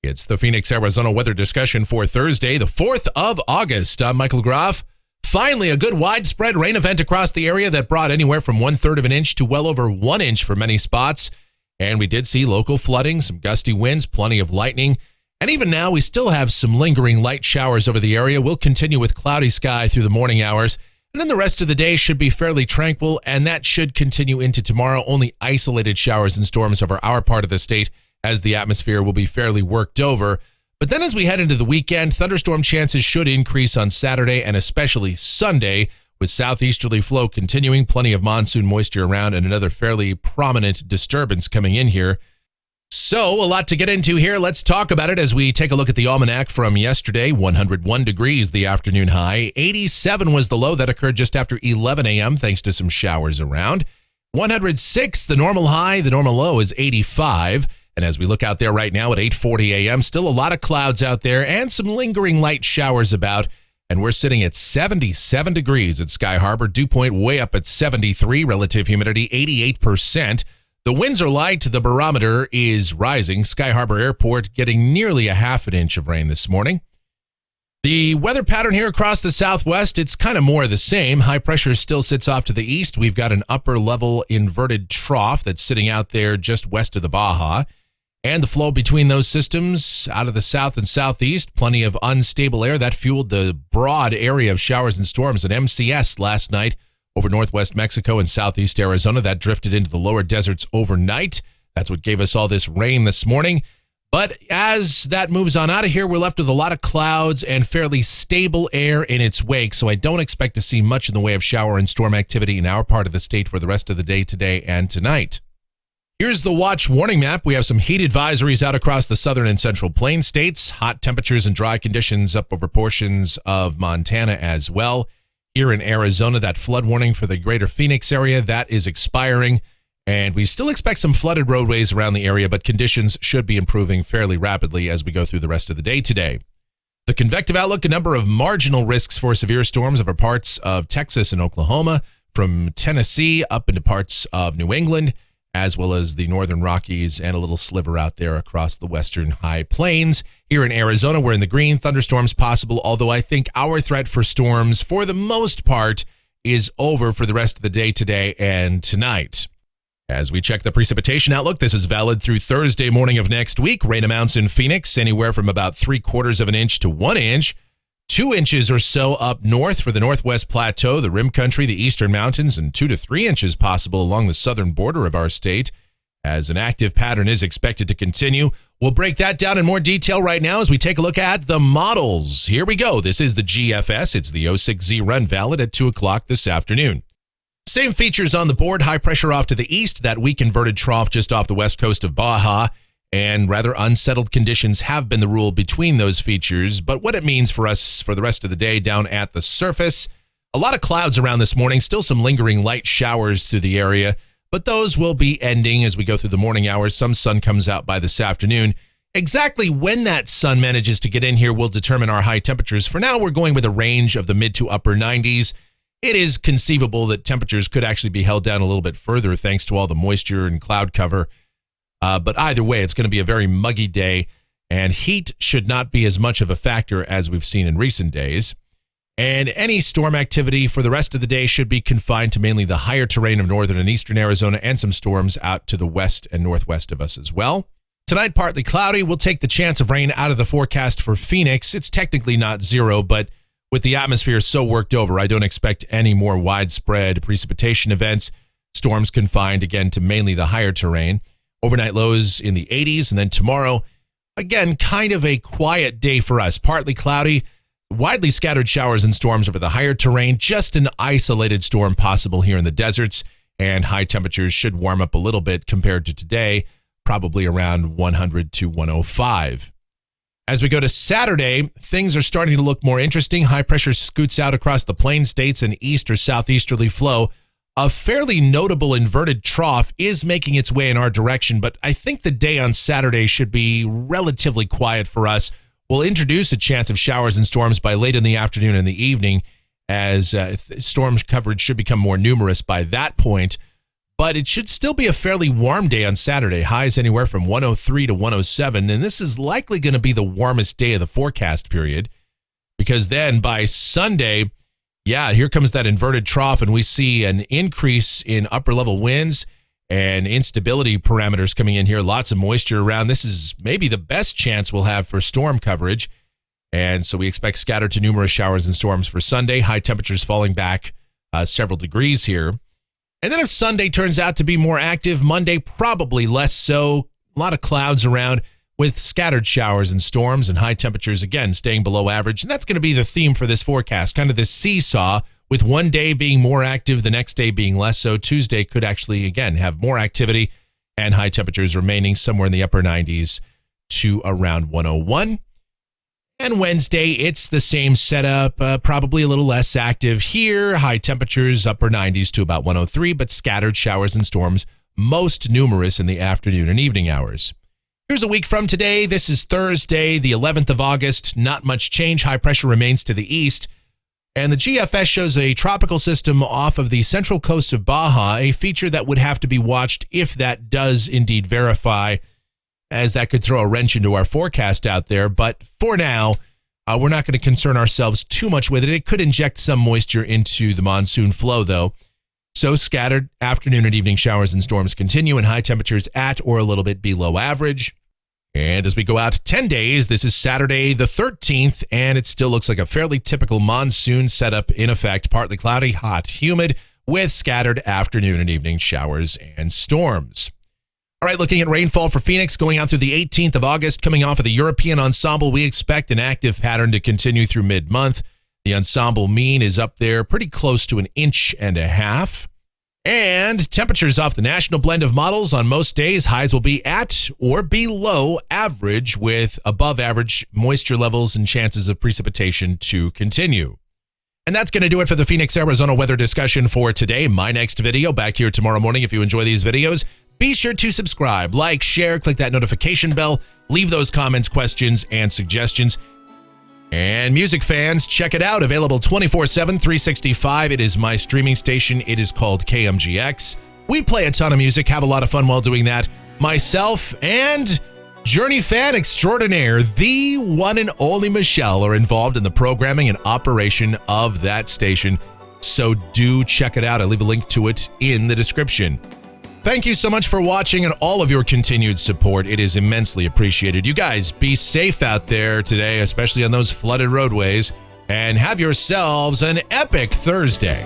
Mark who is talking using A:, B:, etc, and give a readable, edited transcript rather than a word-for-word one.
A: It's the Phoenix, Arizona weather discussion for Thursday, the 4th of August. I'm Michael Groff. Finally, a good widespread rain event across the area that brought anywhere from 1/3 of an inch to well over 1 inch for many spots. And we did see local flooding, some gusty winds, plenty of lightning. And even now, we still have some lingering light showers over the area. We'll continue with cloudy sky through the morning hours. And then the rest of the day should be fairly tranquil, and that should continue into tomorrow. Only isolated showers and storms over our part of the state, as the atmosphere will be fairly worked over. But then as we head into the weekend, thunderstorm chances should increase on Saturday and especially Sunday, with southeasterly flow continuing, plenty of monsoon moisture around, and another fairly prominent disturbance coming in here. So, a lot to get into here. Let's talk about it as we take a look at the almanac from yesterday. 101 degrees the afternoon high. 87 was the low that occurred just after 11 a.m. thanks to some showers around. 106 the normal high. The normal low is 85. And as we look out there right now at 8:40 a.m., still a lot of clouds out there and some lingering light showers about. And we're sitting at 77 degrees at Sky Harbor. Dew point way up at 73, relative humidity 88%. The winds are light. The barometer is rising. Sky Harbor Airport getting nearly a half an inch of rain this morning. The weather pattern here across the southwest, it's kind of more of the same. High pressure still sits off to the east. We've got an upper level inverted trough that's sitting out there just west of the Baja. And the flow between those systems out of the south and southeast, plenty of unstable air that fueled the broad area of showers and storms at MCS last night over northwest Mexico and southeast Arizona. That drifted into the lower deserts overnight. That's what gave us all this rain this morning. But as that moves on out of here, we're left with a lot of clouds and fairly stable air in its wake. So I don't expect to see much in the way of shower and storm activity in our part of the state for the rest of the day today and tonight. Here's the watch warning map. We have some heat advisories out across the southern and central plains states. Hot temperatures and dry conditions up over portions of Montana as well. Here in Arizona, that flood warning for the greater Phoenix area, that is expiring. And we still expect some flooded roadways around the area, but conditions should be improving fairly rapidly as we go through the rest of the day today. The convective outlook, a number of marginal risks for severe storms over parts of Texas and Oklahoma, from Tennessee up into parts of New England, as well as the northern Rockies and a little sliver out there across the western high plains. Here in Arizona, we're in the green. Thunderstorms possible, although I think our threat for storms, for the most part, is over for the rest of the day today and tonight. As we check the precipitation outlook, this is valid through Thursday morning of next week. Rain amounts in Phoenix anywhere from about 3/4 of an inch to 1 inch. 2 inches or so up north for the Northwest Plateau, the Rim Country, the Eastern Mountains, and 2 to 3 inches possible along the southern border of our state, as an active pattern is expected to continue. We'll break that down in more detail right now as we take a look at the models. Here we go. This is the GFS. It's the 06Z run, valid at 2 o'clock this afternoon. Same features on the board. High pressure off to the east, that weak inverted trough just off the west coast of Baja. And rather unsettled conditions have been the rule between those features. But what it means for us for the rest of the day down at the surface, a lot of clouds around this morning, still some lingering light showers through the area, but those will be ending as we go through the morning hours. Some sun comes out by this afternoon. Exactly when that sun manages to get in here will determine our high temperatures. For now, we're going with a range of the mid to upper 90s. It is conceivable that temperatures could actually be held down a little bit further thanks to all the moisture and cloud cover. But either way, it's going to be a very muggy day, and heat should not be as much of a factor as we've seen in recent days. And any storm activity for the rest of the day should be confined to mainly the higher terrain of northern and eastern Arizona, and some storms out to the west and northwest of us as well. Tonight, partly cloudy. We'll take the chance of rain out of the forecast for Phoenix. It's technically not zero, but with the atmosphere so worked over, I don't expect any more widespread precipitation events. Storms confined, again, to mainly the higher terrain. Overnight lows in the 80s, and then tomorrow, again, kind of a quiet day for us. Partly cloudy, widely scattered showers and storms over the higher terrain, just an isolated storm possible here in the deserts, and high temperatures should warm up a little bit compared to today, probably around 100 to 105. As we go to Saturday, things are starting to look more interesting. High pressure scoots out across the plain states and east or southeasterly flow. A fairly notable inverted trough is making its way in our direction, but I think the day on Saturday should be relatively quiet for us. We'll introduce a chance of showers and storms by late in the afternoon and the evening, as storm coverage should become more numerous by that point. but it should still be a fairly warm day on Saturday. Highs anywhere from 103 to 107, and this is likely going to be the warmest day of the forecast period, because then by Sunday, here comes that inverted trough, and we see an increase in upper-level winds and instability parameters coming in here. Lots of moisture around. This is maybe the best chance we'll have for storm coverage, and so we expect scattered to numerous showers and storms for Sunday. High temperatures falling back several degrees here. And then if Sunday turns out to be more active, Monday probably less so. A lot of clouds around with scattered showers and storms, and high temperatures, again, staying below average. And that's going to be the theme for this forecast, kind of this seesaw, with one day being more active, the next day being less so. Tuesday could actually, again, have more activity and high temperatures remaining somewhere in the upper 90s to around 101. And Wednesday, it's the same setup, probably a little less active here. High temperatures, upper 90s to about 103, but scattered showers and storms, most numerous in the afternoon and evening hours. Here's a week from today. This is Thursday, the 11th of August. Not much change. High pressure remains to the east. And the GFS shows a tropical system off of the central coast of Baja, a feature that would have to be watched if that does indeed verify, as that could throw a wrench into our forecast out there. But for now, we're not going to concern ourselves too much with it. It could inject some moisture into the monsoon flow, though. So scattered afternoon and evening showers and storms continue, and high temperatures at or a little bit below average. And as we go out 10 days, this is Saturday the 13th, and it still looks like a fairly typical monsoon setup in effect. Partly cloudy, hot, humid, with scattered afternoon and evening showers and storms. All right, looking at rainfall for Phoenix going out through the 18th of August. Coming off of the European ensemble, we expect an active pattern to continue through mid-month. The ensemble mean is up there pretty close to 1.5 inches. And temperatures off the national blend of models on most days. Highs will be at or below average, with above average moisture levels and chances of precipitation to continue. And that's going to do it for the Phoenix, Arizona weather discussion for today. My next video back here tomorrow morning. If you enjoy these videos, be sure to subscribe, like, share, click that notification bell, leave those comments, questions, and suggestions. And music fans, check it out. Available 24/7, 365. It is my streaming station. It is called KMGX. We play a ton of music, have a lot of fun while doing that. Myself and Journey fan extraordinaire, the one and only Michelle, are involved in the programming and operation of that station. So do check it out. I leave a link to it in the description. Thank you so much for watching and all of your continued support. It is immensely appreciated. You guys be safe out there today, especially on those flooded roadways, and have yourselves an epic Thursday.